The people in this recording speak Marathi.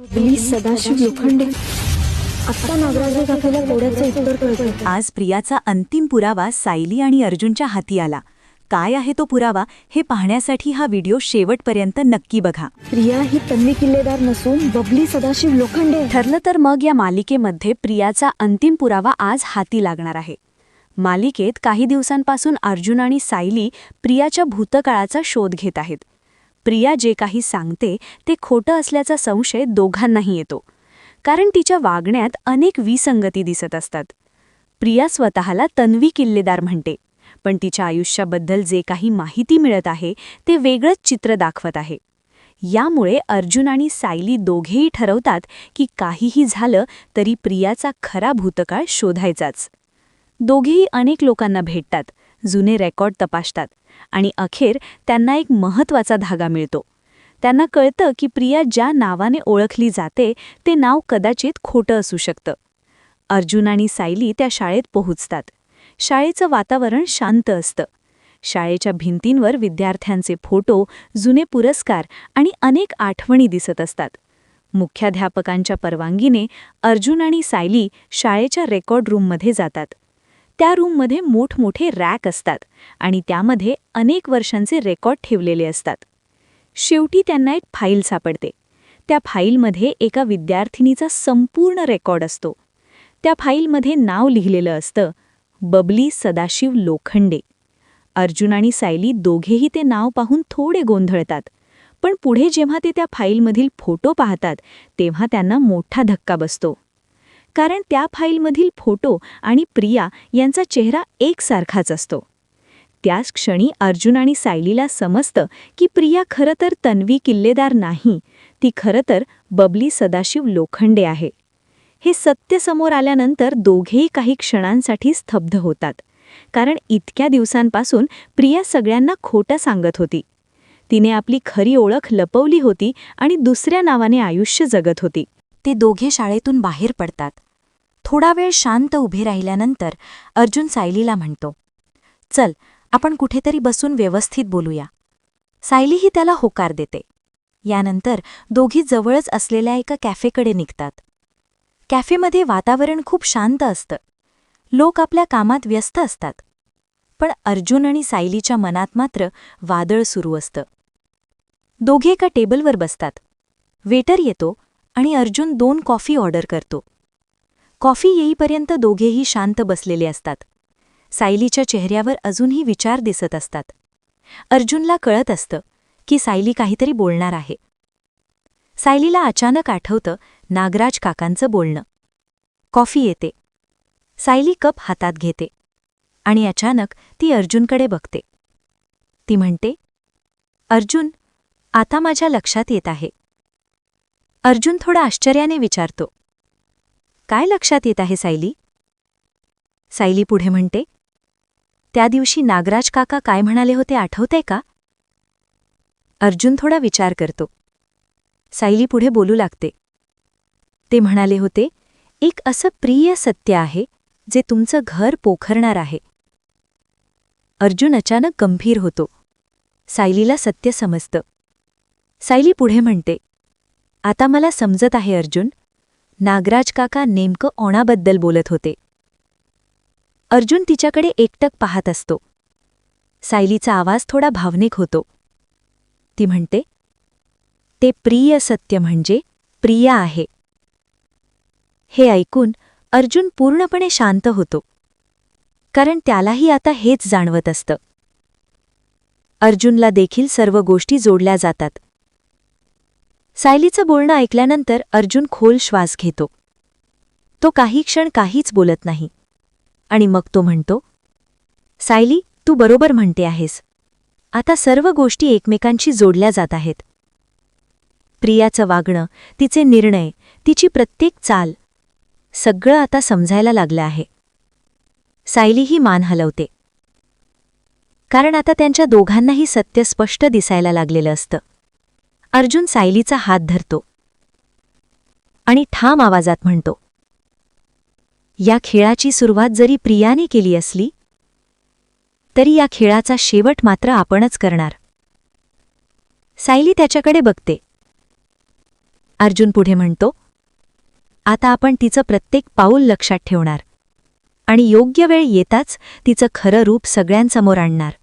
प्लीज सदाशिव लोखंडे. आत्ता नागराजने काकाला कोड्याचं उत्तर कळतं. आज प्रियाचा अंतिम पुरावा सायली आणि अर्जुनच्या हाती आला. काय आहे तो पुरावा हे पाहण्यासाठी हा व्हिडिओ शेवटपर्यंत नक्की बघा. प्रिया ही तन्वी किल्लेदार नसून बबली सदाशिव लोखंडे. ठरलं तर मग या मालिकेमध्ये प्रियाचा अंतिम पुरावा आज हाती लागणार आहे. मालिकेत काही दिवसांपासून अर्जुन आणि सायली प्रियाच्या भूतकाळाचा शोध घेत आहेत. प्रिया जे काही सांगते ते खोटं असल्याचा संशय दोघांनाही येतो, कारण तिच्या वागण्यात अनेक विसंगती दिसत असतात. प्रिया स्वतःला तन्वी किल्लेदार म्हणते, पण तिच्या आयुष्याबद्दल जे काही माहिती मिळत आहे ते वेगळंच चित्र दाखवत आहे. यामुळे अर्जुन आणि सायली दोघेही ठरवतात की काहीही झालं तरी प्रियाचा खरा भूतकाळ शोधायचाच. दोघेही अनेक लोकांना भेटतात, जुने रेकॉर्ड तपासतात आणि अखेर त्यांना एक महत्त्वाचा धागा मिळतो. त्यांना कळतं की प्रिया ज्या नावाने ओळखली जाते ते नाव कदाचित खोटं असू शकतं. अर्जुन आणि सायली त्या शाळेत पोहोचतात. शाळेचं वातावरण शांत असतं. शाळेच्या भिंतींवर विद्यार्थ्यांचे फोटो, जुने पुरस्कार आणि अनेक आठवणी दिसत असतात. मुख्याध्यापकांच्या परवानगीने अर्जुन आणि सायली शाळेच्या रेकॉर्ड रूममध्ये जातात. त्या रूममध्ये मोठमोठे रॅक असतात आणि त्यामध्ये अनेक वर्षांचे रेकॉर्ड ठेवलेले असतात. शेवटी त्यांना एक फाईल सापडते. त्या फाईलमध्ये एका विद्यार्थिनीचा संपूर्ण रेकॉर्ड असतो. त्या फाईलमध्ये नाव लिहिलेलं असतं, बबली सदाशिव लोखंडे. अर्जुन आणि सायली दोघेही ते नाव पाहून थोडे गोंधळतात, पण पुढे जेव्हा ते त्या फाईलमधील फोटो पाहतात तेव्हा त्यांना मोठा धक्का बसतो. कारण त्या फाईलमधील फोटो आणि प्रिया यांचा चेहरा एकसारखाच असतो. त्याच क्षणी अर्जुन आणि सायलीला समजतं की प्रिया खरं तर तन्वी किल्लेदार नाही, ती खरं तर बबली सदाशिव लोखंडे आहे. हे सत्य समोर आल्यानंतर दोघेही काही क्षणांसाठी स्तब्ध होतात, कारण इतक्या दिवसांपासून प्रिया सगळ्यांना खोटं सांगत होती. तिने आपली खरी ओळख लपवली होती आणि दुसऱ्या नावाने आयुष्य जगत होती. ते दोघे शाळेतून बाहेर पडतात. थोडा वेळ शांत उभे राहिल्यानंतर अर्जुन सायलीला म्हणतो, चल आपण कुठेतरी बसून व्यवस्थित बोलूया. सायलीही त्याला होकार देते. यानंतर दोघी जवळच असलेल्या एका कॅफेकडे निघतात. कॅफेमध्ये वातावरण खूप शांत असतं. लोक आपल्या कामात व्यस्त असतात. पण अर्जुन आणि सायलीच्या मनात मात्र वादळ सुरू असतं. दोघे एका टेबलवर बसतात. वेटर येतो आणि अर्जुन 2 कॉफी ऑर्डर करतो. कॉफी येईपर्यंत दोघेही शांत बसलेले असतात. सायलीच्या चेहऱ्यावर अजूनही विचार दिसत असतात. अर्जुनला कळत असतं की सायली काहीतरी बोलणार आहे. सायलीला अचानक आठवतं नागराज काकांचं बोलणं. कॉफी येते. सायली कप हातात घेते आणि अचानक ती अर्जुनकडे बघते. ती म्हणते, अर्जुन, आता माझ्या लक्षात येत आहे. अर्जुन थोडा आश्चर्याने विचारतो, काय लक्षात येत आहे सायली? सायली पुढे म्हणते, त्या दिवशी नागराज काका काय म्हणाले होते आठवते का? अर्जुन थोडा विचार करतो. सायली पुढे बोलू लागते, ते म्हणाले होते, एक असं प्रिय सत्य आहे जे तुमचं घर पोखरणार आहे. अर्जुन अचानक गंभीर होतो. सायलीला सत्य समजतं. सायली पुढे म्हणते, आता मला समजत आहे अर्जुन, नागराज काका नेमकं ओणाबद्दल बोलत होते. अर्जुन तिच्याकडे एकटक पाहत असतो. सायलीचा आवाज थोडा भावनिक होतो. ती म्हणते, ते प्रिय सत्य म्हणजे प्रिया आहे. हे ऐकून अर्जुन पूर्णपणे शांत होतो, कारण त्यालाही आता हेच जाणवत असतं. अर्जुनला देखील सर्व गोष्टी जोडल्या जातात. सायलीचं बोलणं ऐकल्यानंतर अर्जुन खोल श्वास घेतो. तो काही क्षण काहीच बोलत नाही आणि मग तो म्हणतो, सायली, तू बरोबर म्हणते आहेस. आता सर्व गोष्टी एकमेकांशी जोडल्या जात आहेत. प्रियाचं वागणं, तिचे निर्णय, तिची प्रत्येक चाल, सगळं आता समजायला लागलं आहे. सायलीही मान हलवते, कारण आता त्यांच्या दोघांनाही सत्य स्पष्ट दिसायला लागलेलं असतं. अर्जुन सायलीचा हात धरतो आणि ठाम आवाजात म्हणतो, या खेळाची सुरुवात जरी प्रियाने केली असली तरी या खेळाचा शेवट मात्र आपणच करणार. सायली त्याच्याकडे बघते अर्जुन पुढे म्हणतो. आता आपण तिचं प्रत्येक पाऊल लक्षात ठेवणार आणि योग्य वेळ येताच तिचं खरं रूप सगळ्यांसमोर आणणार.